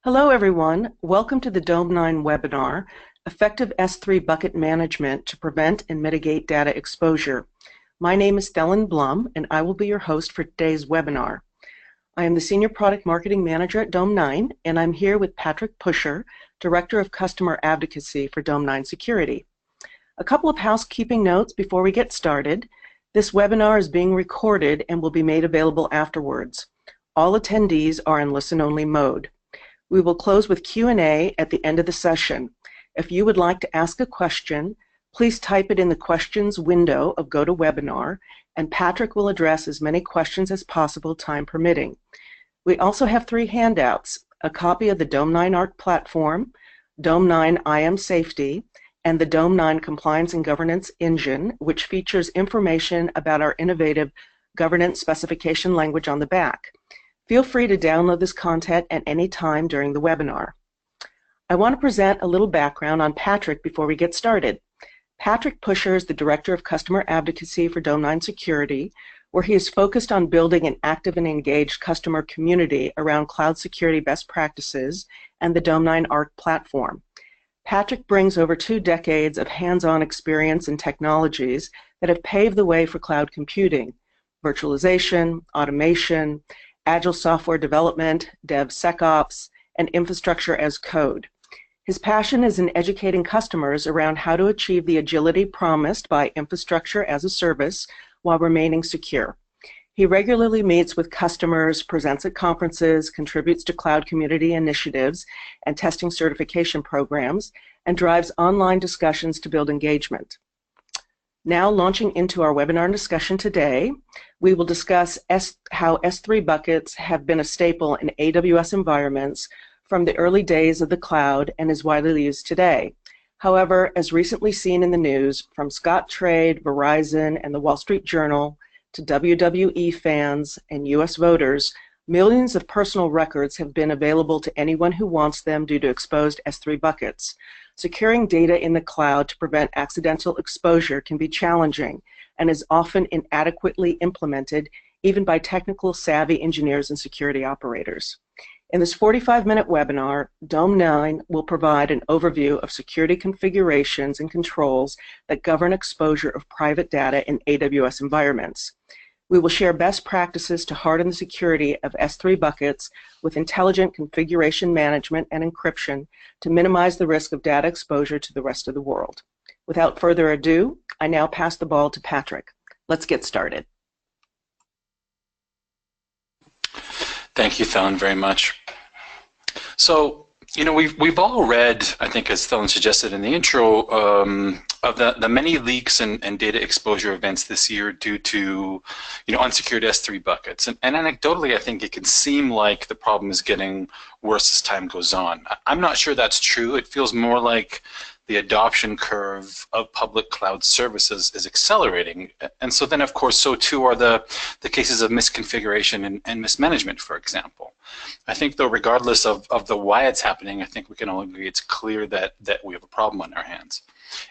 Hello, everyone. Welcome to the Dome9 webinar, Effective S3 Bucket Management to Prevent and Mitigate Data Exposure. My name is Thelen Blum, and I will be your host for today's webinar. I am the Senior Product Marketing Manager at Dome9, and I'm here with Patrick Pusher, Director of Customer Advocacy for Dome9 Security. A couple of housekeeping notes before we get started. This webinar is being recorded and will be made available afterwards. All attendees are in listen-only mode. We will close with Q&A at the end of the session. If you would like to ask a question, please type it in the questions window of GoToWebinar, and Patrick will address as many questions as possible, time permitting. We also have 3 handouts: a copy of the Dome9 ARC platform, Dome9 IAM Safety, and the Dome9 Compliance and Governance Engine, which features information about our innovative governance specification language on the back. Feel free to download this content at any time during the webinar. I want to present a little background on Patrick before we get started. Patrick Pusher is the Director of Customer Advocacy for Dome9 Security, where he is focused on building an active and engaged customer community around cloud security best practices and the Dome9 ARC platform. Patrick brings over 2 decades of hands-on experience in technologies that have paved the way for cloud computing, virtualization, automation, agile software development, DevSecOps, and infrastructure as code. His passion is in educating customers around how to achieve the agility promised by infrastructure as a service while remaining secure. He regularly meets with customers, presents at conferences, contributes to cloud community initiatives and testing certification programs, and drives online discussions to build engagement. Now, launching into our webinar discussion today, we will discuss how S3 buckets have been a staple in AWS environments from the early days of the cloud and is widely used today. However, as recently seen in the news, from Scottrade, Verizon, and the Wall Street Journal to WWE fans and US voters, millions of personal records have been available to anyone who wants them due to exposed S3 buckets. Securing data in the cloud to prevent accidental exposure can be challenging and is often inadequately implemented even by technical savvy engineers and security operators. In this 45-minute webinar, Dome9 will provide an overview of security configurations and controls that govern exposure of private data in AWS environments. We will share best practices to harden the security of S3 buckets with intelligent configuration management and encryption to minimize the risk of data exposure to the rest of the world. Without further ado, I now pass the ball to Patrick. Let's get started. Thank you, Thelen, very much. So, you know, we've all read, I think, as Thelen suggested in the intro, of the many leaks and data exposure events this year due to, unsecured S3 buckets. And anecdotally, I think it can seem like the problem is getting worse as time goes on. I'm not sure that's true. It feels more like the adoption curve of public cloud services is accelerating. And so then, of course, so too are the cases of misconfiguration and mismanagement, for example. I think, though, regardless of the why it's happening, I think we can all agree it's clear that we have a problem on our hands.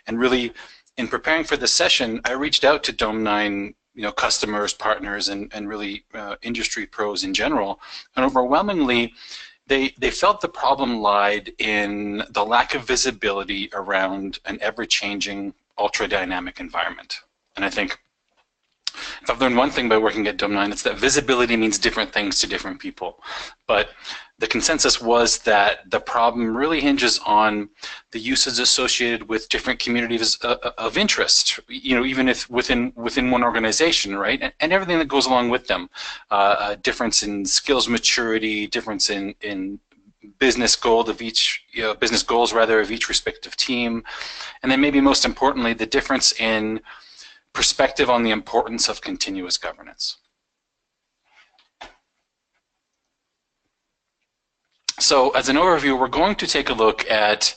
And really, in preparing for this session, I reached out to Dome9 customers, partners, and really industry pros in general, and overwhelmingly, they felt the problem lied in the lack of visibility around an ever-changing, ultra-dynamic environment. And I think if I've learned one thing by working at Dome9, it's that visibility means different things to different people. But the consensus was that the problem really hinges on the uses associated with different communities of interest, even if within one organization, right? And everything that goes along with them. A difference in skills maturity, difference in business goals of each respective team, and then maybe most importantly, the difference in perspective on the importance of continuous governance. So as an overview, we're going to take a look at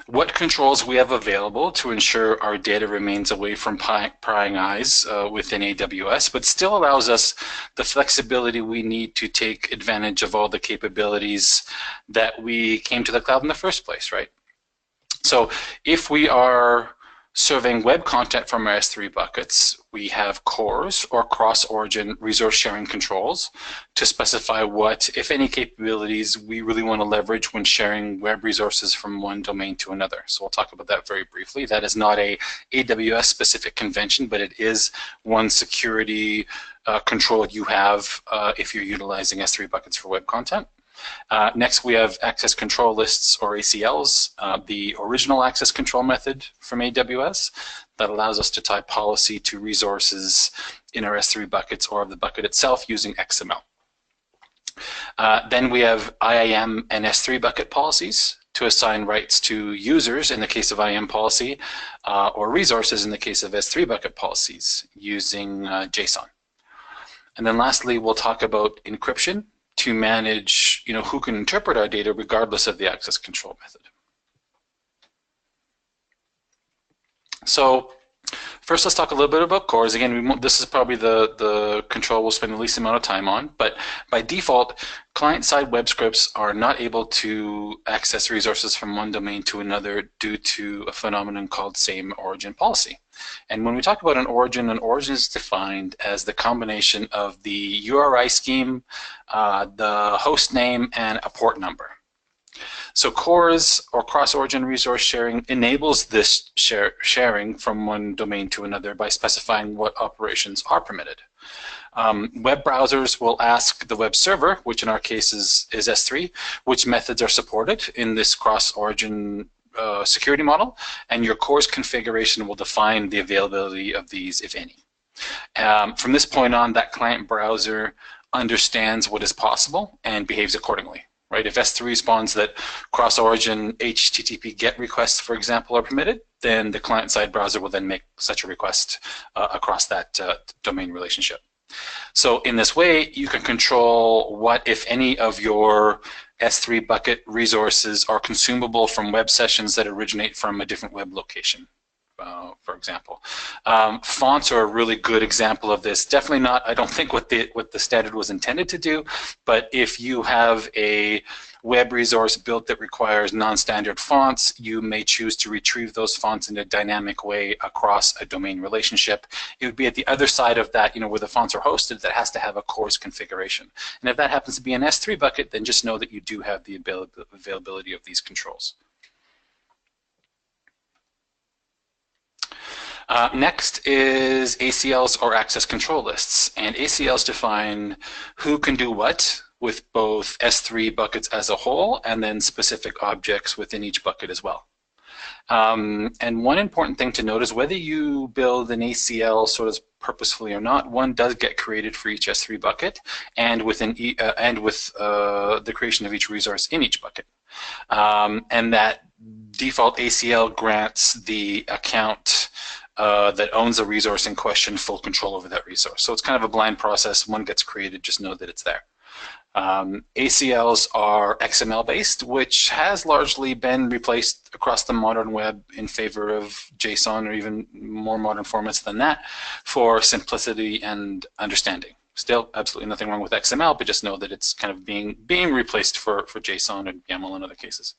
what controls we have available to ensure our data remains away from prying eyes within AWS, but still allows us the flexibility we need to take advantage of all the capabilities that we came to the cloud in the first place, right? So if we are Serving web content from our S3 buckets, we have CORS, or cross-origin resource sharing controls, to specify what, if any, capabilities we really want to leverage when sharing web resources from one domain to another. So we'll talk about that very briefly. That is not a AWS-specific convention, but it is one security control you have if you're utilizing S3 buckets for web content. Next, we have access control lists, or ACLs, the original access control method from AWS that allows us to tie policy to resources in our S3 buckets or of the bucket itself using XML. Then we have IAM and S3 bucket policies to assign rights to users in the case of IAM policy or resources in the case of S3 bucket policies using JSON. And then lastly, we'll talk about encryption to manage, who can interpret our data regardless of the access control method. So first, let's talk a little bit about CORS. Again, this is probably the control we'll spend the least amount of time on, but by default, client-side web scripts are not able to access resources from one domain to another due to a phenomenon called same origin policy. And when we talk about an origin is defined as the combination of the URI scheme, the host name, and a port number. So CORS, or cross-origin resource sharing, enables this sharing from one domain to another by specifying what operations are permitted. Web browsers will ask the web server, which in our case is S3, which methods are supported in this cross-origin security model, and your CORS configuration will define the availability of these, if any. From this point on, that client browser understands what is possible and behaves accordingly. Right? If S3 responds that cross-origin HTTP GET requests, for example, are permitted, then the client-side browser will then make such a request across that domain relationship. So in this way, you can control what, if any, of your S3 bucket resources are consumable from web sessions that originate from a different web location. For example, fonts are a really good example of this. Definitely not, I don't think, what the standard was intended to do, but if you have a web resource built that requires non-standard fonts, you may choose to retrieve those fonts in a dynamic way across a domain relationship. It would be at the other side of that, where the fonts are hosted, that has to have a CORS configuration. And if that happens to be an S3 bucket, then just know that you do have the availability of these controls. Next is ACLs, or access control lists. And ACLs define who can do what with both S3 buckets as a whole and then specific objects within each bucket as well. And one important thing to note is whether you build an ACL sort of purposefully or not, one does get created for each S3 bucket and with the creation of each resource in each bucket. And that default ACL grants the account that owns a resource in question full control over that resource. So it's kind of a blind process. One gets created, just know that it's there. ACLs are XML based, which has largely been replaced across the modern web in favor of JSON or even more modern formats than that for simplicity and understanding. Still, absolutely nothing wrong with XML, but just know that it's kind of being replaced for JSON and YAML in other cases.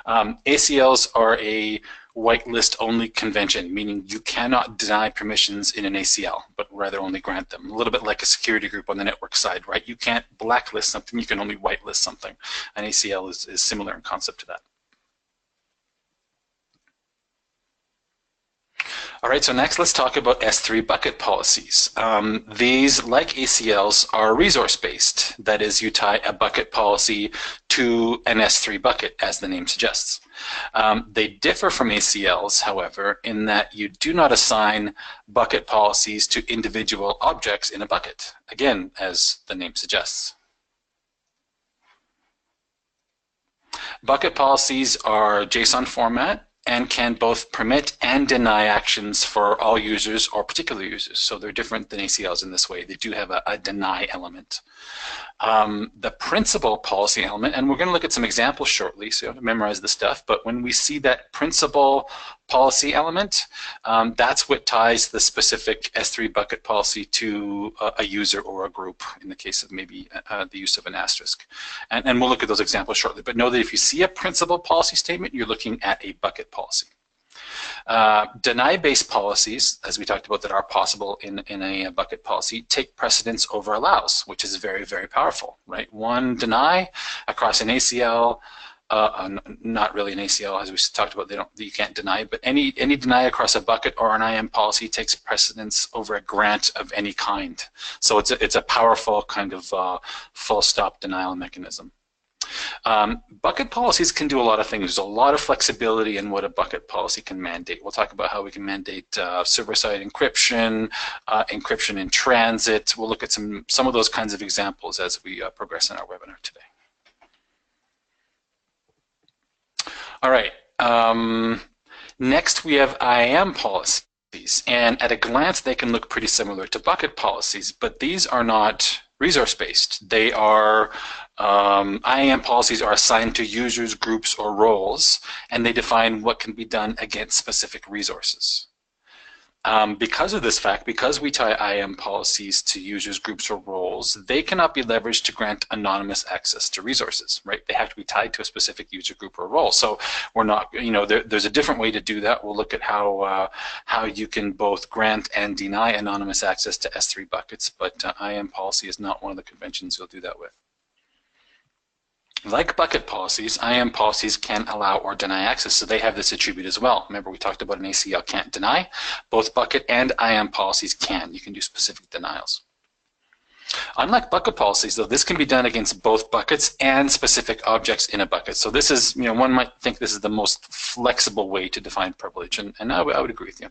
ACLs are a whitelist only convention, meaning you cannot deny permissions in an ACL, but rather only grant them. A little bit like a security group on the network side, right? You can't blacklist something, you can only whitelist something. An ACL is similar in concept to that. All right, so next let's talk about S3 bucket policies. These, like ACLs, are resource-based. That is, you tie a bucket policy to an S3 bucket, as the name suggests. They differ from ACLs, however, in that you do not assign bucket policies to individual objects in a bucket, again, as the name suggests. Bucket policies are JSON format and can both permit and deny actions for all users or particular users. So they're different than ACLs in this way. They do have a deny element. The principal policy element, and we're going to look at some examples shortly, so you don't have to memorize the stuff, but when we see that principal policy element, that's what ties the specific S3 bucket policy to a user or a group, in the case of maybe the use of an asterisk. And we'll look at those examples shortly, but know that if you see a principal policy statement, you're looking at a bucket policy. Deny-based policies, as we talked about, that are possible in a bucket policy, take precedence over allows, which is very, very powerful, right? One deny across an ACL, not really an ACL, as we talked about, you can't deny, but any deny across a bucket or an IAM policy takes precedence over a grant of any kind. So it's a powerful kind of full stop denial mechanism. Bucket policies can do a lot of things. There's a lot of flexibility in what a bucket policy can mandate. We'll talk about how we can mandate server-side encryption, encryption in transit. We'll look at some of those kinds of examples as we progress in our webinar today. All right. Next, we have IAM policies, and at a glance, they can look pretty similar to bucket policies, but these are not resource-based. They are IAM policies are assigned to users, groups, or roles, and they define what can be done against specific resources. Because of this fact, because we tie IAM policies to users, groups, or roles, they cannot be leveraged to grant anonymous access to resources, right? They have to be tied to a specific user group or role. So we're not, there's a different way to do that. We'll look at how you can both grant and deny anonymous access to S3 buckets, but IAM policy is not one of the conventions you'll do that with. Like bucket policies, IAM policies can allow or deny access, so they have this attribute as well. Remember, we talked about an ACL can't deny. Both bucket and IAM policies can. You can do specific denials. Unlike bucket policies, though, this can be done against both buckets and specific objects in a bucket. So this is, one might think this is the most flexible way to define privilege, and I would agree with you.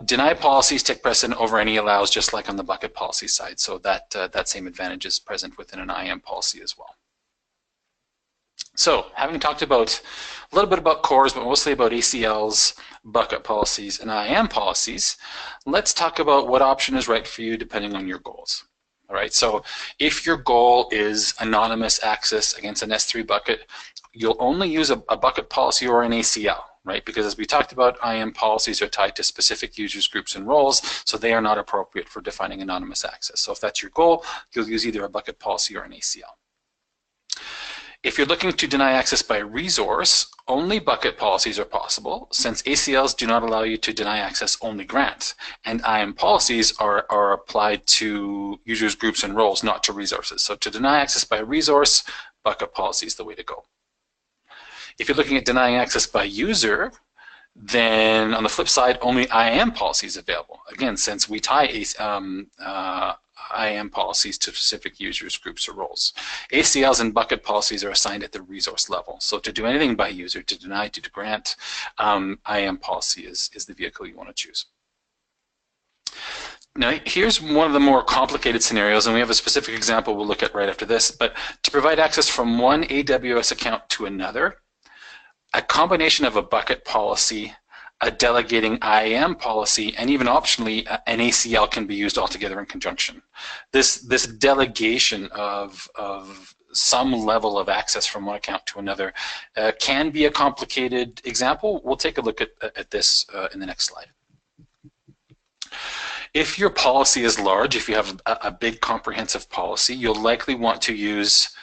Deny policies take precedent over any allows, just like on the bucket policy side. So that same advantage is present within an IAM policy as well. So having talked about a little bit about cores, but mostly about ACLs, bucket policies, and IAM policies, let's talk about what option is right for you depending on your goals. All right, so if your goal is anonymous access against an S3 bucket, you'll only use a bucket policy or an ACL, right? Because as we talked about, IAM policies are tied to specific users, groups, and roles, so they are not appropriate for defining anonymous access. So if that's your goal, you'll use either a bucket policy or an ACL. If you're looking to deny access by resource, only bucket policies are possible, since ACLs do not allow you to deny access, only grant. And IAM policies are applied to users, groups, and roles, not to resources. So to deny access by resource, bucket policy is the way to go. If you're looking at denying access by user, then on the flip side, only IAM policies available. Again, since we tie IAM policies to specific users, groups, or roles. ACLs and bucket policies are assigned at the resource level. So to do anything by user, to deny, to grant, IAM policy is the vehicle you want to choose. Now, here's one of the more complicated scenarios, and we have a specific example we'll look at right after this. But to provide access from one AWS account to another, a combination of a bucket policy, a delegating IAM policy, and even optionally an ACL can be used altogether in conjunction. This delegation of some level of access from one account to another can be a complicated example. We'll take a look at this in the next slide. If your policy is large, if you have a big comprehensive policy, you'll likely want to use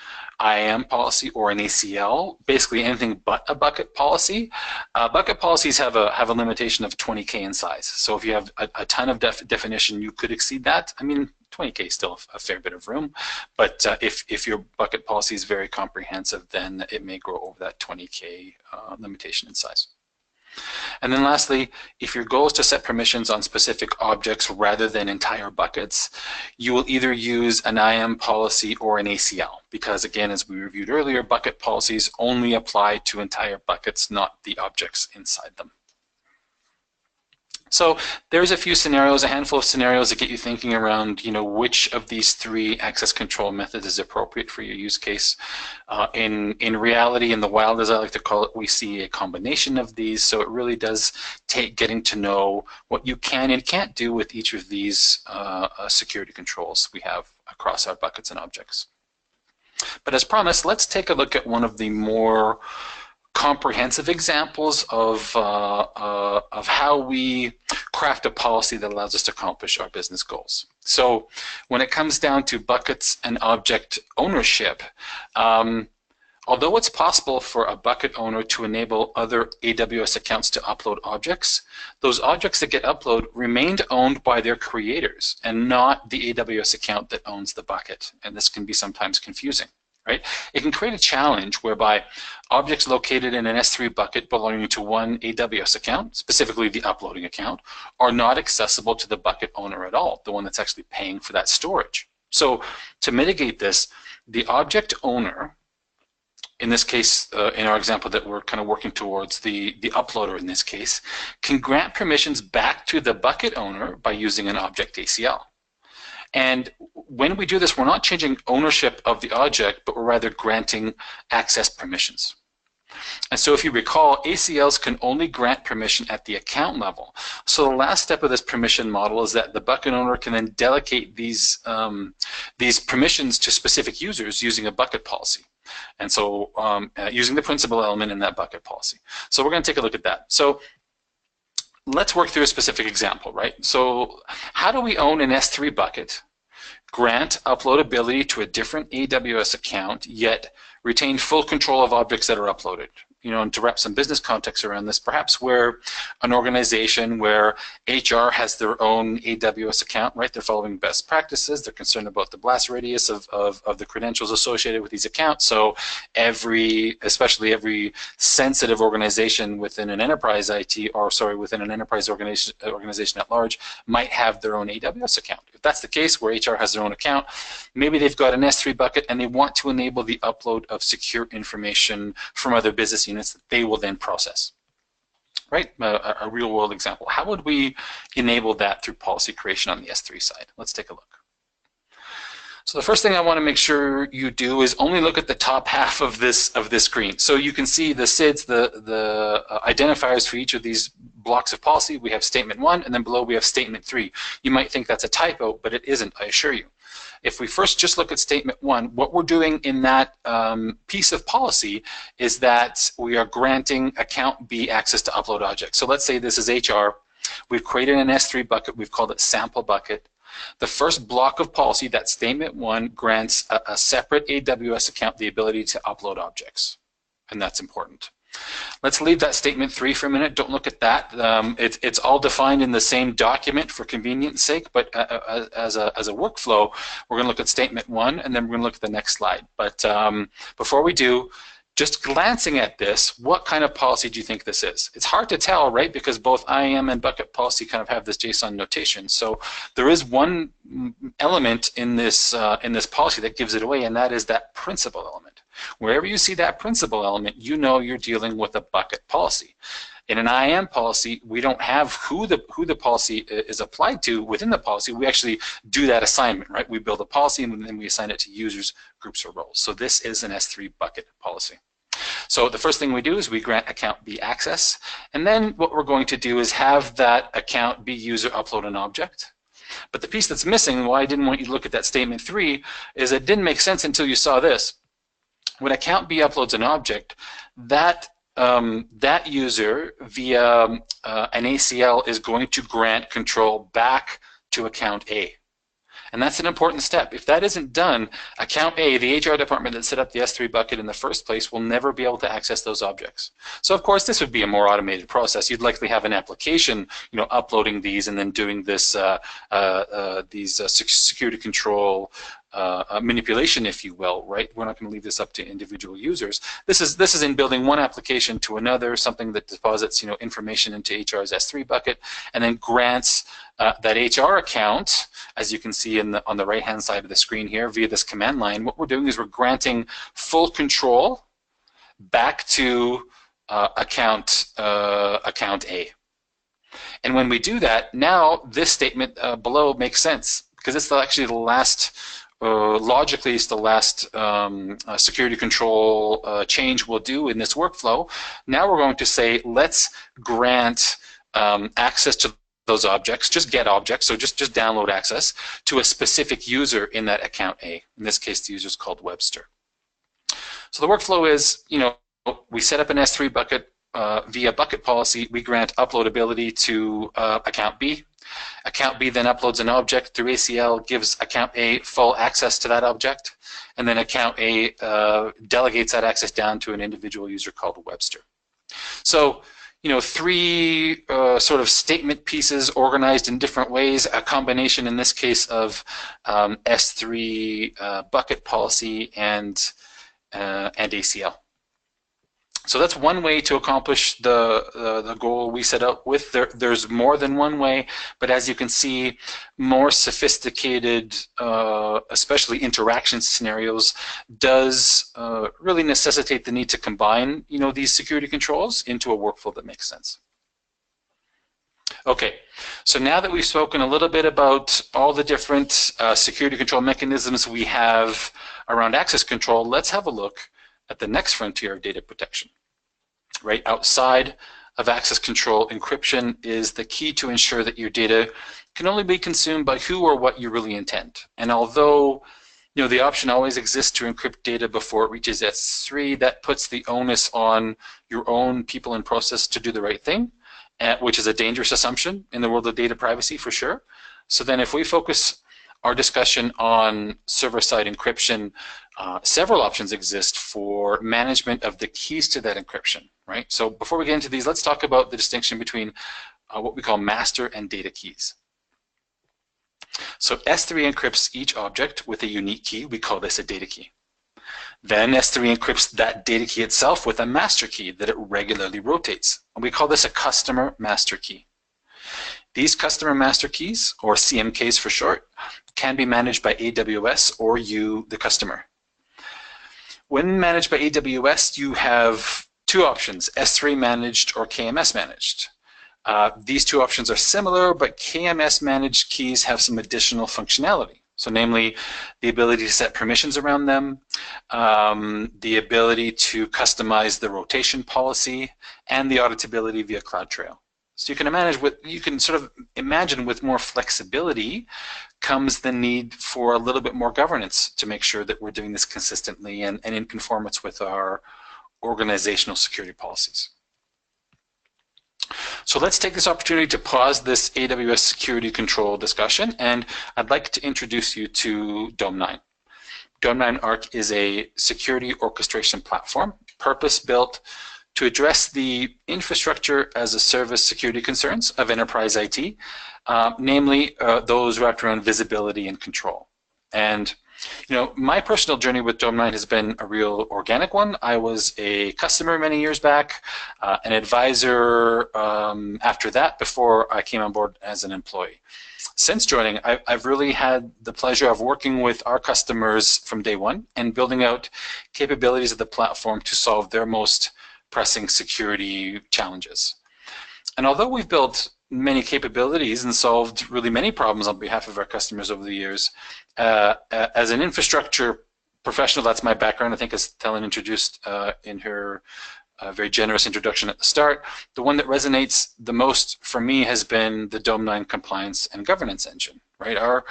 IAM policy or an ACL, basically anything but a bucket policy. Bucket policies have a limitation of 20K in size. So if you have a ton of definition, you could exceed that. I mean, 20K is still a fair bit of room, but if your bucket policy is very comprehensive, then it may grow over that 20K limitation in size. And then lastly, if your goal is to set permissions on specific objects rather than entire buckets, you will either use an IAM policy or an ACL, because again, as we reviewed earlier, bucket policies only apply to entire buckets, not the objects inside them. So there's a few scenarios, a handful of scenarios that get you thinking around, which of these three access control methods is appropriate for your use case. In reality, in the wild, as I like to call it, we see a combination of these. So it really does take getting to know what you can and can't do with each of these security controls we have across our buckets and objects. But as promised, let's take a look at one of the more comprehensive examples of how we craft a policy that allows us to accomplish our business goals. So when it comes down to buckets and object ownership, Although it's possible for a bucket owner to enable other AWS accounts to upload objects, those objects that get uploaded remained owned by their creators and not the AWS account that owns the bucket. And this can be sometimes confusing, right? It can create a challenge whereby objects located in an S3 bucket belonging to one AWS account, specifically the uploading account, are not accessible to the bucket owner at all, the one that's actually paying for that storage. So to mitigate this, the object owner, in this case, in our example that we're kind of working towards, the uploader in this case, can grant permissions back to the bucket owner by using an object ACL. And when we do this, we're not changing ownership of the object, but we're rather granting access permissions. And so if you recall, ACLs can only grant permission at the account level. So the last step of this permission model is that the bucket owner can then delegate these permissions to specific users using a bucket policy. And so using the principal element in that bucket policy. So we're going to take a look at that. So let's work through a specific example, right? So how do we own an S3 bucket, grant uploadability to a different AWS account, yet retain full control of objects that are uploaded? You know, and to wrap some business context around this, perhaps where an organization where HR has their own AWS account, right? They're following best practices. They're concerned about the blast radius of the credentials associated with these accounts. So especially every sensitive organization within an enterprise within an enterprise organization at large might have their own AWS account. If that's the case, where HR has their own account, maybe they've got an S3 bucket and they want to enable the upload of secure information from other business units that they will then process. Right? A real world example. How would we enable that through policy creation on the S3 side? Let's take a look. So the first thing I want to make sure you do is only look at the top half of this screen. So you can see the SIDs, the identifiers for each of these blocks of policy. We have statement 1, and then below we have statement 3. You might think that's a typo, but it isn't, I assure you. If we first just look at statement 1, what we're doing in that piece of policy is that we are granting account B access to upload objects. So let's say this is HR. We've created an S3 bucket. We've called it sample bucket. The first block of policy, that statement 1, grants a separate AWS account the ability to upload objects, and that's important. Let's leave that statement 3 for a minute. Don't look at that. It's all defined in the same document for convenience sake, but as a workflow, we're going to look at statement 1, and then we're going to look at the next slide. But before we do, just glancing at this, what kind of policy do you think this is? It's hard to tell, right? Because both IAM and bucket policy kind of have this JSON notation. So there is one element in this policy that gives it away, and that is that principal element. Wherever you see that principal element, you know you're dealing with a bucket policy. In an IAM policy, we don't have who the policy is applied to within the policy. We actually do that assignment, right? We build a policy and then we assign it to users, groups, or roles. So this is an S3 bucket policy. So the first thing we do is we grant account B access, and then what we're going to do is have that account B user upload an object. But the piece that's missing, why I didn't want you to look at that statement 3, is it didn't make sense until you saw this. When account B uploads an object, that user via an ACL is going to grant control back to account A. And that's an important step. If that isn't done, account A, the HR department that set up the S3 bucket in the first place, will never be able to access those objects. So of course this would be a more automated process. You'd likely have an application, uploading these and then doing this security control manipulation, if you will, right? We're not going to leave this up to individual users. This is in building one application to another, something that deposits information into HR's S3 bucket and then grants that HR account, as you can see on the right-hand side of the screen here via this command line. What we're doing is we're granting full control back to account A. And when we do that, now this statement below makes sense because it's actually the last. Logically, it's the last security control change we'll do in this workflow. Now we're going to say, let's grant access to those objects, just get objects, so just download access to a specific user in that account A. In this case, the user is called Webster. So the workflow is, we set up an S3 bucket via bucket policy. We grant uploadability to account B. Account B then uploads an object through ACL, gives account A full access to that object, and then account A delegates that access down to an individual user called Webster. So, three sort of statement pieces organized in different ways, a combination in this case of S3 bucket policy and ACL. So that's one way to accomplish the goal we set out with. There's more than one way, but as you can see, more sophisticated, especially interaction scenarios, does really necessitate the need to combine, these security controls into a workflow that makes sense. Okay, so now that we've spoken a little bit about all the different security control mechanisms we have around access control, let's have a look at the next frontier of data protection. Right outside of access control, encryption is the key to ensure that your data can only be consumed by who or what you really intend. And although the option always exists to encrypt data before it reaches S3, that puts the onus on your own people and process to do the right thing, which is a dangerous assumption in the world of data privacy for sure. So then if we focus our discussion on server-side encryption, several options exist for management of the keys to that encryption, right? So before we get into these, let's talk about the distinction between what we call master and data keys. So S3 encrypts each object with a unique key. We call this a data key. Then S3 encrypts that data key itself with a master key that it regularly rotates. And we call this a customer master key. These customer master keys, or CMKs for short, can be managed by AWS or you, the customer. When managed by AWS, you have two options, S3 managed or KMS managed. These two options are similar, but KMS managed keys have some additional functionality. So namely, the ability to set permissions around them, the ability to customize the rotation policy, and the auditability via CloudTrail. So you can sort of imagine with more flexibility comes the need for a little bit more governance to make sure that we're doing this consistently and in conformance with our organizational security policies. So let's take this opportunity to pause this AWS security control discussion, and I'd like to introduce you to Dome9. Dome9 Arc is a security orchestration platform, purpose-built to address the infrastructure as a service security concerns of enterprise IT, namely those wrapped around visibility and control. And my personal journey with Dome9 has been a real organic one. I was a customer many years back, an advisor after that before I came on board as an employee. Since joining, I've really had the pleasure of working with our customers from day one and building out capabilities of the platform to solve their most pressing security challenges. And although we've built many capabilities and solved really many problems on behalf of our customers over the years, as an infrastructure professional, that's my background. I think as Helen introduced in her very generous introduction at the start, the one that resonates the most for me has been the Dome9 compliance and governance engine. Right? Our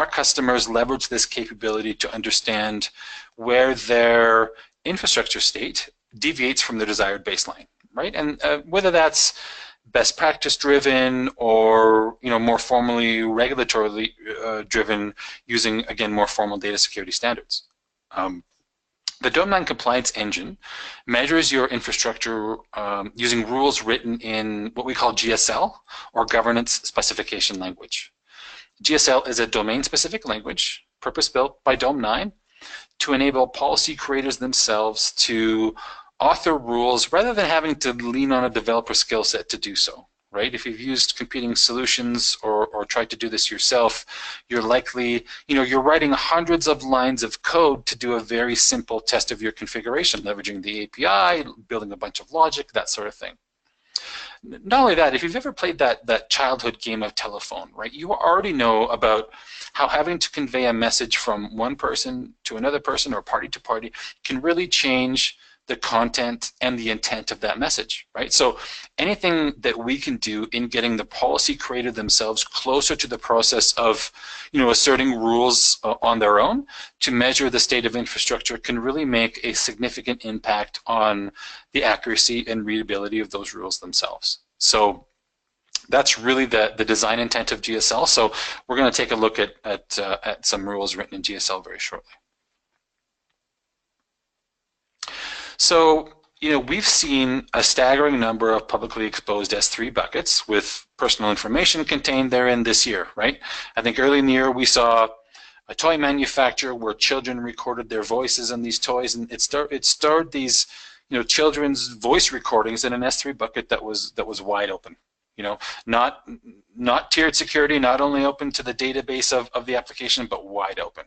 customers leverage this capability to understand where their infrastructure state deviates from the desired baseline, right? And whether that's best practice driven or more formally regulatorily driven, using again more formal data security standards. The Dome9 compliance engine measures your infrastructure using rules written in what we call GSL, or governance specification language. GSL is a domain-specific language purpose-built by Dome9 to enable policy creators themselves to author rules rather than having to lean on a developer skill set to do so, right? If you've used competing solutions or tried to do this yourself, you're likely, you're writing hundreds of lines of code to do a very simple test of your configuration, leveraging the API, building a bunch of logic, that sort of thing. Not only that, if you've ever played that childhood game of telephone, right, you already know about how having to convey a message from one person to another person or party to party can really change the content and the intent of that message, right? So anything that we can do in getting the policy creator themselves closer to the process of, asserting rules on their own to measure the state of infrastructure can really make a significant impact on the accuracy and readability of those rules themselves. So That's really the design intent of GSL. So we're going to take a look at some rules written in GSL very shortly. So, we've seen a staggering number of publicly exposed S3 buckets with personal information contained therein this year, right? I think early in the year we saw a toy manufacturer where children recorded their voices in these toys, and it stored these, children's voice recordings in an S3 bucket that was wide open. Not tiered security, not only open to the database of the application, but wide open.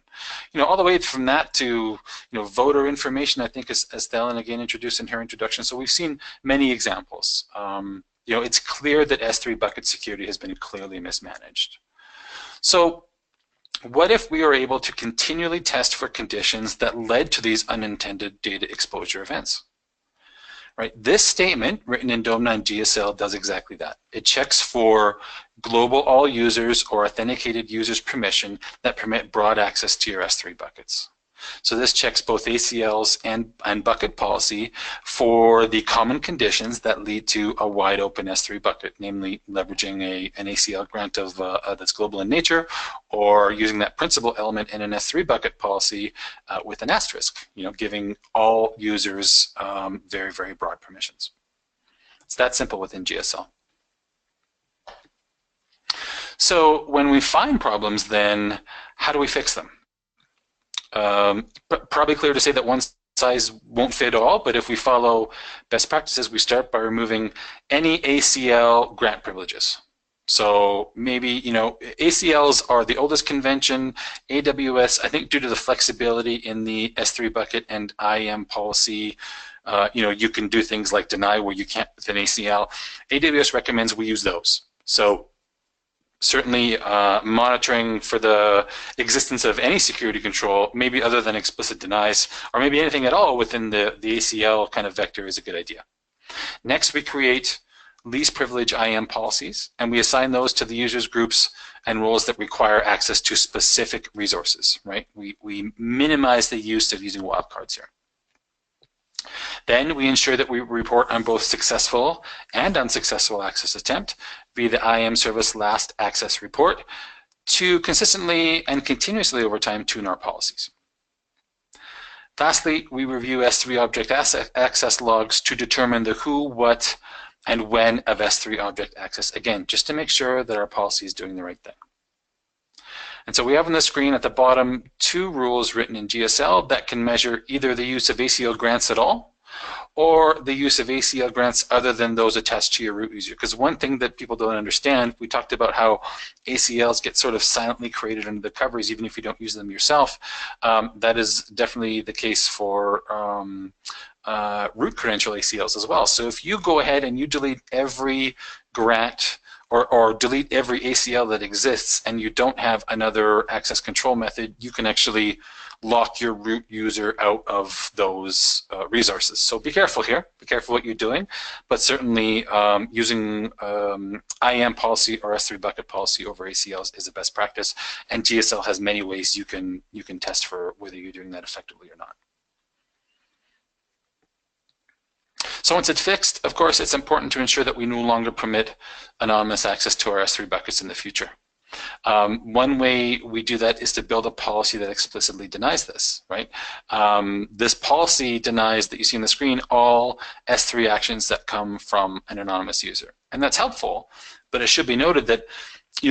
All the way from that to, voter information, I think, as Thelen again introduced in her introduction. So we've seen many examples. It's clear that S3 bucket security has been clearly mismanaged. So what if we were able to continually test for conditions that led to these unintended data exposure events? Right. This statement, written in DOME 9 GSL, does exactly that. It checks for global all users or authenticated users permission that permit broad access to your S3 buckets. So this checks both ACLs and bucket policy for the common conditions that lead to a wide open S3 bucket, namely leveraging an ACL grant of that's global in nature, or using that principal element in an S3 bucket policy with an asterisk, giving all users very, very broad permissions. It's that simple within GSL. So when we find problems, then how do we fix them? Probably clear to say that one size won't fit all, but if we follow best practices, we start by removing any ACL grant privileges. So maybe, ACLs are the oldest convention. AWS, I think due to the flexibility in the S3 bucket and IAM policy, you can do things like deny where you can't with an ACL. AWS recommends we use those. So certainly monitoring for the existence of any security control, maybe other than explicit denies, or maybe anything at all within the ACL kind of vector is a good idea. Next, we create least privilege IAM policies, and we assign those to the users, groups, and roles that require access to specific resources, right? We minimize the use of using wildcards here. Then we ensure that we report on both successful and unsuccessful access attempt via the IAM service last access report to consistently and continuously over time tune our policies. Lastly, we review S3 object access logs to determine the who, what, and when of S3 object access, again, just to make sure that our policy is doing the right thing. And so we have on the screen at the bottom 2 rules written in GSL that can measure either the use of ACL grants at all or the use of ACL grants other than those attached to your root user. Because one thing that people don't understand, we talked about how ACLs get sort of silently created under the covers even if you don't use them yourself. That is definitely the case for root credential ACLs as well. So if you go ahead and you delete every grant or delete every ACL that exists and you don't have another access control method, you can actually lock your root user out of those resources. So be careful here, be careful what you're doing, but certainly using IAM policy or S3 bucket policy over ACLs is a best practice, and GSL has many ways you can test for whether you're doing that effectively or not. So once it's fixed, of course, it's important to ensure that we no longer permit anonymous access to our S3 buckets in the future. One way we do that is to build a policy that explicitly denies this, right? This policy denies that you see on the screen all S3 actions that come from an anonymous user. And that's helpful, but it should be noted that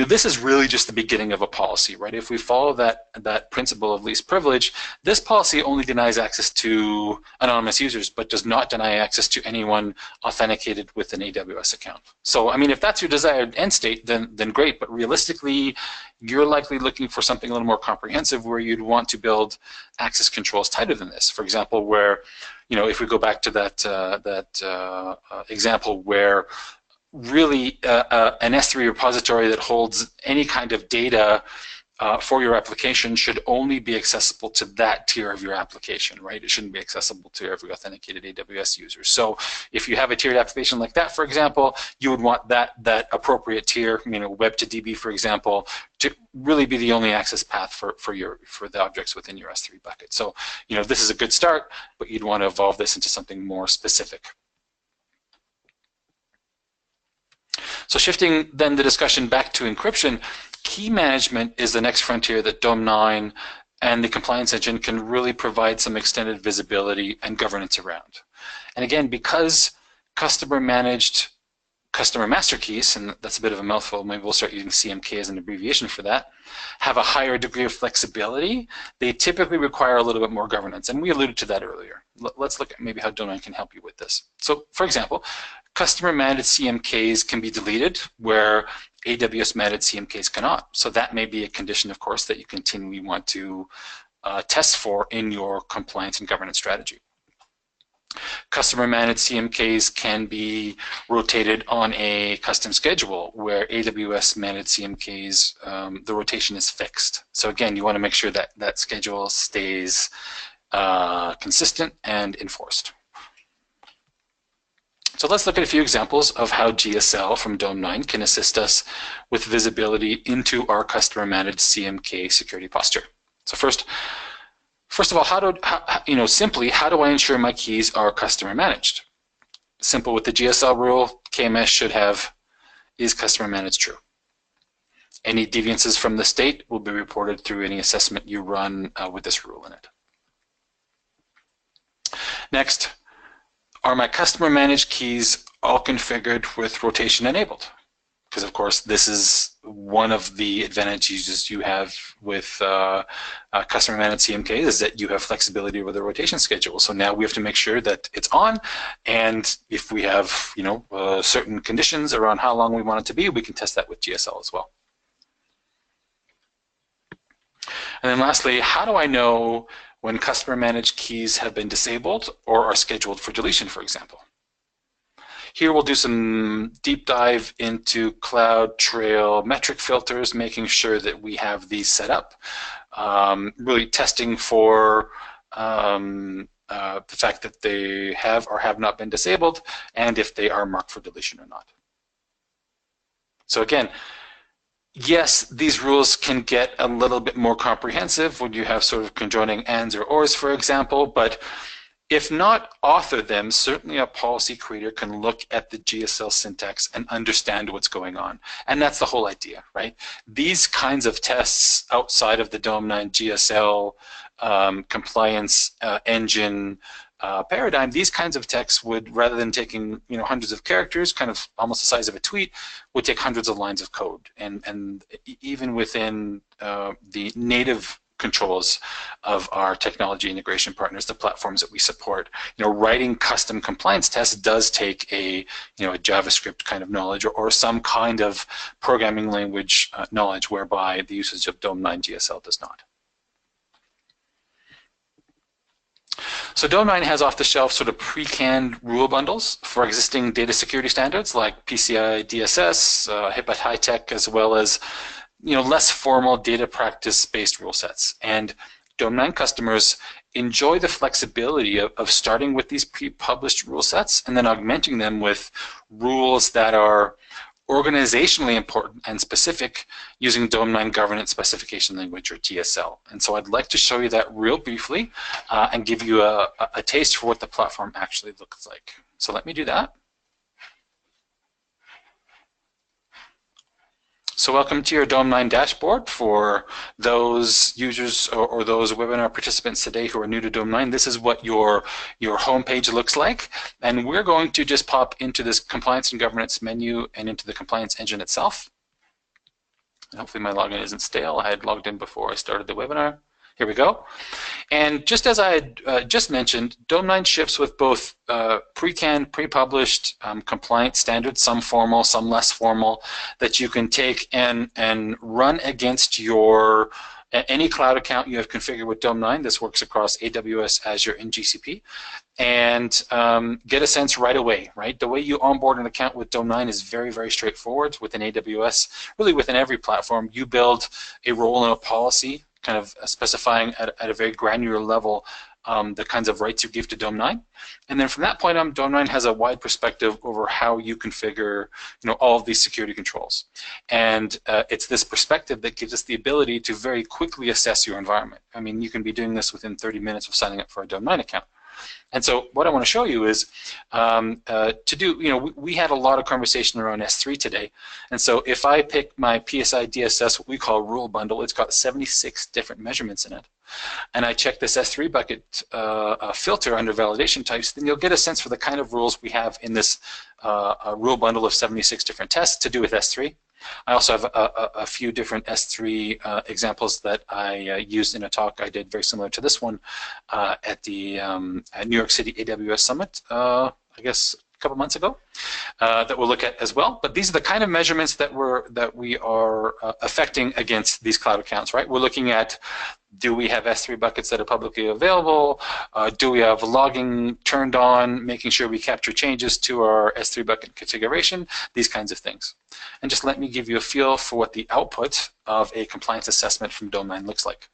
this is really just the beginning of a policy, right? If we follow that principle of least privilege, this policy only denies access to anonymous users, but does not deny access to anyone authenticated with an AWS account. So, I mean, if that's your desired end state, then great. But realistically, you're likely looking for something a little more comprehensive, where you'd want to build access controls tighter than this. For example, where, if we go back to that example where really an S3 repository that holds any kind of data for your application should only be accessible to that tier of your application, right? It shouldn't be accessible to every authenticated AWS user. So if you have a tiered application like that, for example, you would want that appropriate tier, web to DB, for example, to really be the only access path for the objects within your S3 bucket. So, this is a good start, but you'd want to evolve this into something more specific. So shifting then the discussion back to encryption, key management is the next frontier that Dome 9 and the compliance engine can really provide some extended visibility and governance around. And again, because customer master keys, and that's a bit of a mouthful, maybe we'll start using CMK as an abbreviation for that, have a higher degree of flexibility, they typically require a little bit more governance. And we alluded to that earlier. Let's look at maybe how Dome 9 can help you with this. So for example, customer managed CMKs can be deleted where AWS managed CMKs cannot. So that may be a condition, of course, that you continually want to test for in your compliance and governance strategy. Customer managed CMKs can be rotated on a custom schedule where AWS managed CMKs, the rotation is fixed. So again, you want to make sure that that schedule stays consistent and enforced. So let's look at a few examples of how GSL from Dome 9 can assist us with visibility into our customer managed CMK security posture. So first of all, simply, how do I ensure my keys are customer managed? Simple with the GSL rule, KMS should have is customer managed true. Any deviances from the state will be reported through any assessment you run with this rule in it. Next, are my customer managed keys all configured with rotation enabled? Because of course this is one of the advantages you have with customer managed CMKs is that you have flexibility over the rotation schedule. So now we have to make sure that it's on, and if we have certain conditions around how long we want it to be, we can test that with GSL as well. And then lastly, how do I know when customer managed keys have been disabled or are scheduled for deletion, for example? Here we'll do some deep dive into CloudTrail metric filters, making sure that we have these set up, really testing for the fact that they have or have not been disabled, and if they are marked for deletion or not. So again, yes, these rules can get a little bit more comprehensive when you have sort of conjoining ands or ors, for example, but if not author them, certainly a policy creator can look at the GSL syntax and understand what's going on. And that's the whole idea, right? These kinds of tests outside of the Dome 9 GSL compliance engine paradigm, these kinds of texts would, rather than taking hundreds of characters, kind of almost the size of a tweet, would take hundreds of lines of code. And even within the native controls of our technology integration partners, the platforms that we support, writing custom compliance tests does take a JavaScript kind of knowledge or some kind of programming language knowledge, whereby the usage of Dome 9 GSL does not. So Dome 9 has off-the-shelf sort of pre-canned rule bundles for existing data security standards like PCI DSS, HIPAA High-Tech, as well as less formal data practice-based rule sets. And Dome 9 customers enjoy the flexibility of starting with these pre-published rule sets and then augmenting them with rules that are organizationally important and specific using Dome 9 Governance Specification Language, or GSL. And so I'd like to show you that real briefly and give you a taste for what the platform actually looks like. So let me do that. So welcome to your Dome 9 dashboard. For those users or those webinar participants today who are new to Dome 9, this is what your homepage looks like. And we're going to just pop into this compliance and governance menu and into the compliance engine itself. And hopefully my login isn't stale. I had logged in before I started the webinar. Here we go. And just as I had just mentioned, Dome 9 ships with both pre-canned, pre-published compliance standards, some formal, some less formal, that you can take and run against your any cloud account you have configured with Dome 9. This works across AWS, Azure, and GCP. And get a sense right away, right? The way you onboard an account with Dome 9 is very, very straightforward. Within AWS, really within every platform, you build a role and a policy, kind of specifying at a very granular level the kinds of rights you give to Dome 9. And then from that point on, Dome 9 has a wide perspective over how you configure all of these security controls. And it's this perspective that gives us the ability to very quickly assess your environment. I mean, you can be doing this within 30 minutes of signing up for a Dome 9 account. And so what I want to show you is we had a lot of conversation around S3 today. And so if I pick my PSI DSS, what we call rule bundle, it's got 76 different measurements in it. And I check this S3 bucket filter under validation types, then you'll get a sense for the kind of rules we have in this rule bundle of 76 different tests to do with S3. I also have a few different S3 examples that I used in a talk I did very similar to this one at the New York City AWS Summit, I guess a couple months ago, that we'll look at as well. But these are the kind of measurements that we are affecting against these cloud accounts, right? We're looking at, do we have S3 buckets that are publicly available? Do we have logging turned on, making sure we capture changes to our S3 bucket configuration? These kinds of things. And just let me give you a feel for what the output of a compliance assessment from Dome9 looks like.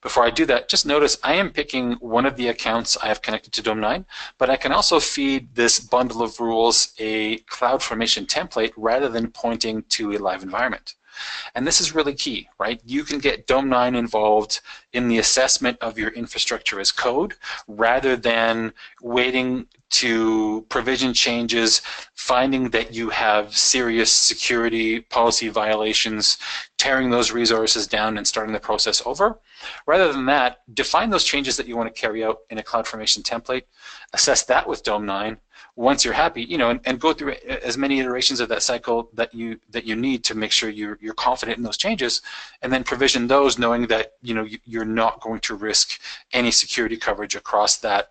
Before I do that, just notice I am picking one of the accounts I have connected to Dome9, but I can also feed this bundle of rules a CloudFormation template rather than pointing to a live environment. And this is really key, right? You can get Dome9 involved in the assessment of your infrastructure as code rather than waiting to provision changes, finding that you have serious security policy violations, tearing those resources down and starting the process over. Rather than that, define those changes that you want to carry out in a CloudFormation template, assess that with Dome9. Once you're happy, and go through as many iterations of that cycle that you need to make sure you're confident in those changes, and then provision those, knowing that you're not going to risk any security coverage across that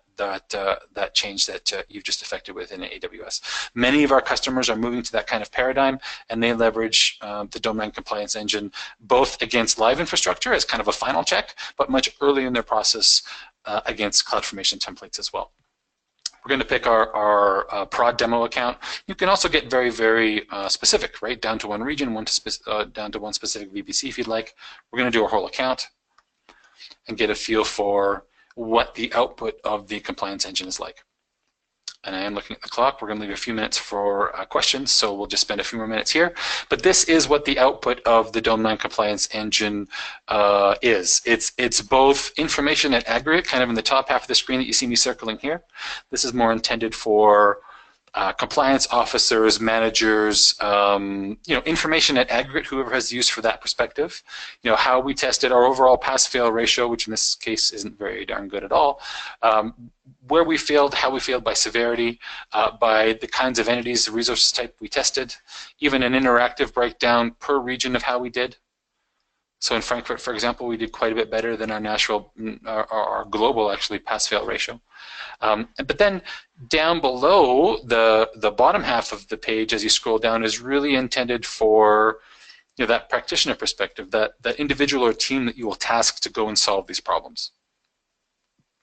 change that you've just effected within AWS. Many of our customers are moving to that kind of paradigm, and they leverage the Dome9 compliance engine both against live infrastructure as kind of a final check, but much earlier in their process against CloudFormation templates as well. We're going to pick our prod demo account. You can also get very, very specific, right? Down to one region, down to one specific VPC if you'd like. We're going to do a whole account and get a feel for what the output of the compliance engine is like. And I am looking at the clock. We're going to leave a few minutes for questions, so we'll just spend a few more minutes here. But this is what the output of the Dome9 compliance engine is. It's both information at aggregate, kind of in the top half of the screen that you see me circling here. This is more intended for compliance officers, managers, information at aggregate, whoever has use for that perspective. How we tested our overall pass-fail ratio, which in this case isn't very darn good at all. Where we failed, how we failed by severity, by the kinds of entities, the resources type we tested, even an interactive breakdown per region of how we did. So in Frankfurt, for example, we did quite a bit better than our global actually pass-fail ratio. But then down below, the bottom half of the page, as you scroll down, is really intended for that practitioner perspective, that individual or team that you will task to go and solve these problems.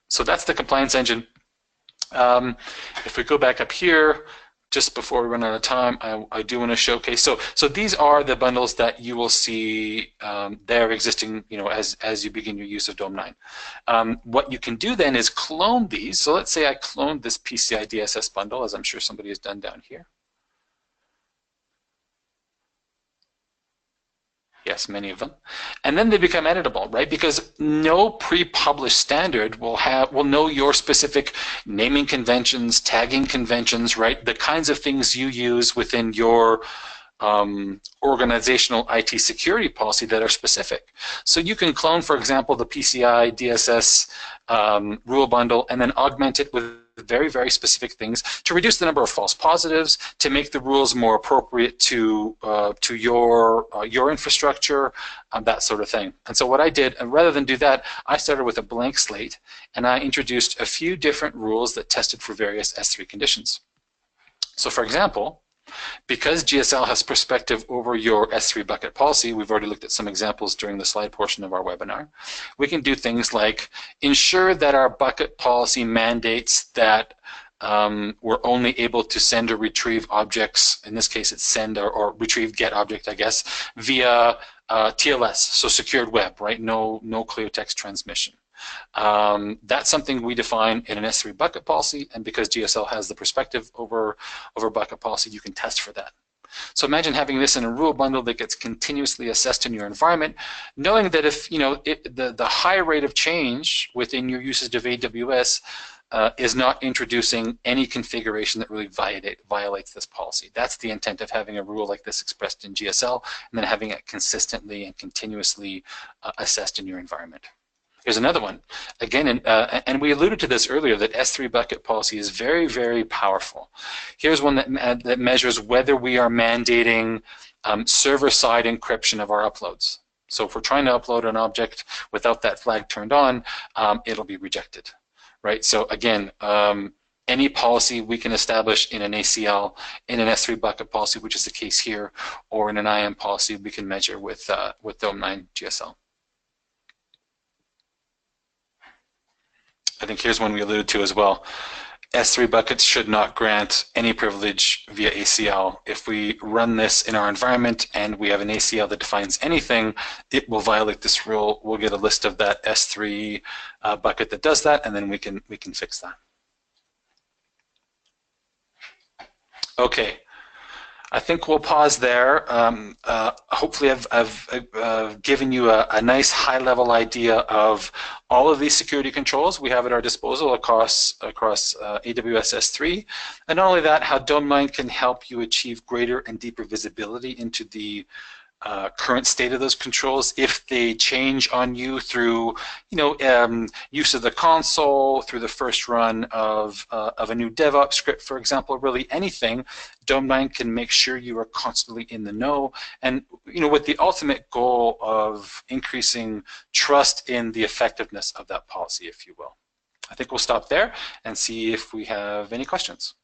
So that's the compliance engine. If we go back up here, just before we run out of time, I do want to showcase. So these are the bundles that you will see there existing, as you begin your use of Dome9. What you can do then is clone these. So let's say I cloned this PCI DSS bundle, as I'm sure somebody has done down here. Yes, many of them. And then they become editable, right? Because no pre-published standard will know your specific naming conventions, tagging conventions, right? The kinds of things you use within your organizational IT security policy that are specific. So you can clone, for example, the PCI DSS rule bundle and then augment it with very, very specific things to reduce the number of false positives, to make the rules more appropriate to your infrastructure, that sort of thing. And so what I did, rather than do that, I started with a blank slate and I introduced a few different rules that tested for various S3 conditions. So for example, because GSL has perspective over your S3 bucket policy, we've already looked at some examples during the slide portion of our webinar, we can do things like ensure that our bucket policy mandates that we're only able to send or retrieve objects, in this case it's send or retrieve get object, I guess, via TLS, so secured web, right? No clear text transmission. That's something we define in an S3 bucket policy, and because GSL has the perspective over bucket policy, you can test for that. So imagine having this in a rule bundle that gets continuously assessed in your environment, knowing that if the high rate of change within your usage of AWS is not introducing any configuration that really violates this policy. That's the intent of having a rule like this expressed in GSL, and then having it consistently and continuously assessed in your environment. Here's another one. Again, and we alluded to this earlier, that S3 bucket policy is very, very powerful. Here's one that measures whether we are mandating server-side encryption of our uploads. So if we're trying to upload an object without that flag turned on, it'll be rejected, right? So again, any policy we can establish in an ACL, in an S3 bucket policy, which is the case here, or in an IAM policy, we can measure with DOM9 GSL. I think here's one we alluded to as well. S3 buckets should not grant any privilege via ACL. If we run this in our environment and we have an ACL that defines anything, it will violate this rule. We'll get a list of that S3 bucket that does that, and then we can fix that. Okay. I think we'll pause there. Hopefully I've given you a nice high-level idea of all of these security controls we have at our disposal across AWS S3. And not only that, how DOM9 can help you achieve greater and deeper visibility into the current state of those controls if they change on you through, use of the console, through the first run of a new DevOps script, for example. Really anything, DOM9 can make sure you are constantly in the know, and with the ultimate goal of increasing trust in the effectiveness of that policy, if you will. I think we'll stop there and see if we have any questions.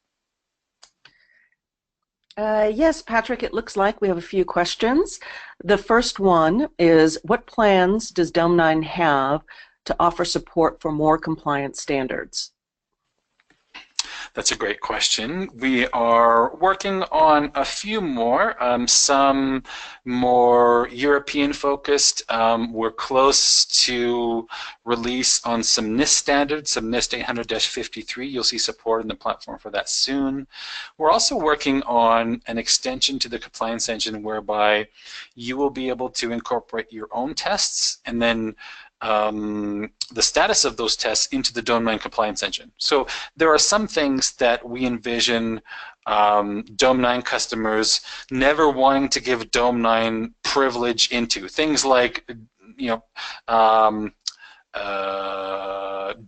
Yes, Patrick, it looks like we have a few questions. The first one is, what plans does DOM9 have to offer support for more compliance standards? That's a great question. We are working on a few more, some more European focused. We're close to release on some NIST standards, some NIST 800-53. You'll see support in the platform for that soon. We're also working on an extension to the compliance engine whereby you will be able to incorporate your own tests and then the status of those tests into the DOM9 compliance engine. So there are some things that we envision DOM9 customers never wanting to give DOM9 privilege into. Things like,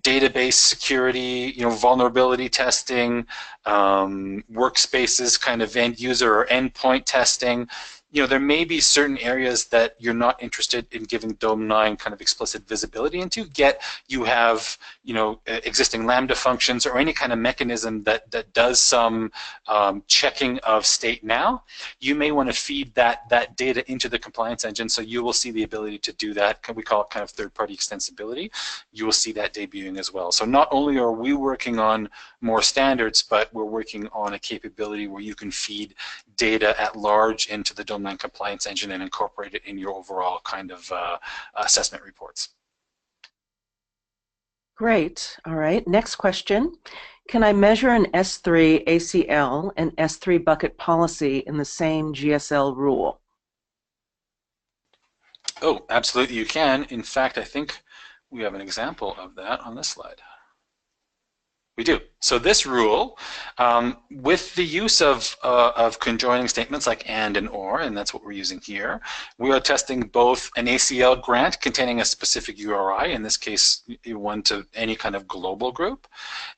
database security, vulnerability testing, workspaces kind of end user or endpoint testing. There may be certain areas that you're not interested in giving DOM9 kind of explicit visibility into, yet you have, existing Lambda functions or any kind of mechanism that does some checking of state now. You may want to feed that data into the compliance engine, so you will see the ability to do that. We call it kind of third-party extensibility. You will see that debuting as well. So not only are we working on more standards, but we're working on a capability where you can feed data at large into the DOM9 compliance engine and incorporate it in your overall kind of assessment reports. Great. All right. Next question. Can I measure an S3 ACL and S3 bucket policy in the same GSL rule? Oh, absolutely you can. In fact, I think we have an example of that on this slide. We do. So this rule, with the use of conjoining statements like and or, and that's what we're using here, we are testing both an ACL grant containing a specific URI, in this case one to any kind of global group,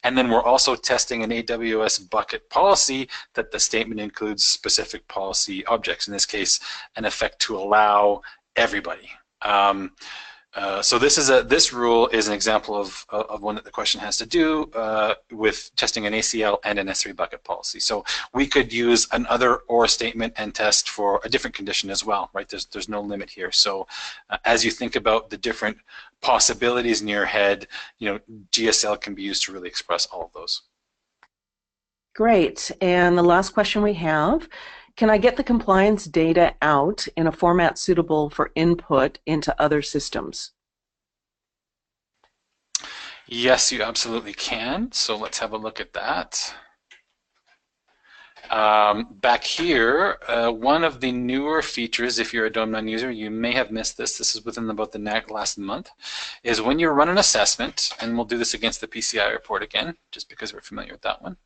and then we're also testing an AWS bucket policy that the statement includes specific policy objects, in this case an effect to allow everybody. So this rule is an example of one that the question has to do with testing an ACL and an S3 bucket policy. So we could use another or statement and test for a different condition as well, right? There's no limit here. So as you think about the different possibilities in your head, GSL can be used to really express all of those. Great. And the last question we have, can I get the compliance data out in a format suitable for input into other systems? Yes, you absolutely can. So let's have a look at that. Back here, one of the newer features, if you're a Dome 9 user, you may have missed this. This is within about the last month, is when you run an assessment, and we'll do this against the PCI report again, just because we're familiar with that one.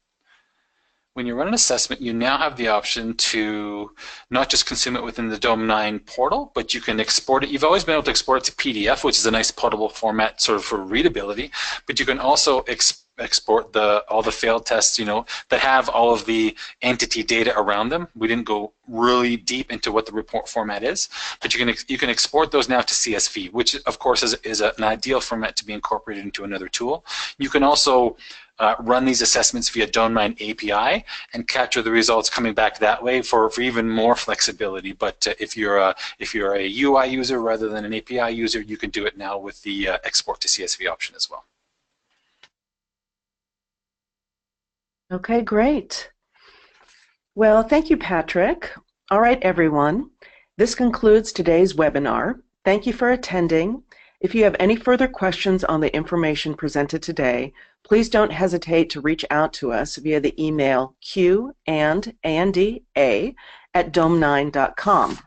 When you run an assessment, you now have the option to not just consume it within the Dome 9 portal, but you can export it. You've always been able to export it to PDF, which is a nice portable format sort of for readability, but you can also export all the failed tests, you know, that have all of the entity data around them. We didn't go really deep into what the report format is, but you can export those now to CSV, which of course is an ideal format to be incorporated into another tool. You can also run these assessments via Dome 9 API and capture the results coming back that way for even more flexibility. But if you're a UI user rather than an API user, you can do it now with the export to CSV option as well. Okay, great. Well, thank you, Patrick. All right, everyone. This concludes today's webinar. Thank you for attending. If you have any further questions on the information presented today, please don't hesitate to reach out to us via the email q&anda@dome9.com.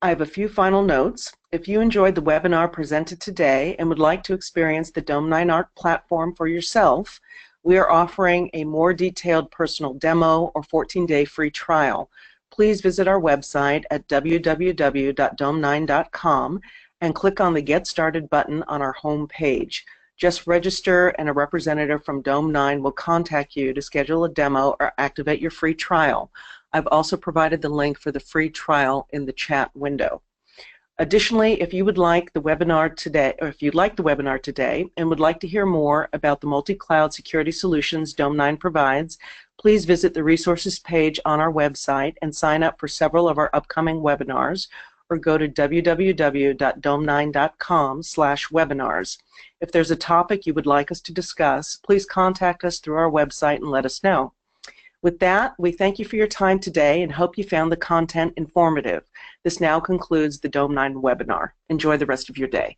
I have a few final notes. If you enjoyed the webinar presented today and would like to experience the Dome 9 ARC platform for yourself, we are offering a more detailed personal demo or 14-day free trial. Please visit our website at www.dome9.com and click on the Get Started button on our home page. Just register and a representative from Dome 9 will contact you to schedule a demo or activate your free trial. I've also provided the link for the free trial in the chat window. Additionally, if you would like the webinar today, or if you'd like the webinar today and would like to hear more about the multi-cloud security solutions Dome 9 provides, please visit the resources page on our website and sign up for several of our upcoming webinars, or go to www.dome9.com/webinars. If there's a topic you would like us to discuss, please contact us through our website and let us know. With that, we thank you for your time today and hope you found the content informative. This now concludes the Dome 9 webinar. Enjoy the rest of your day.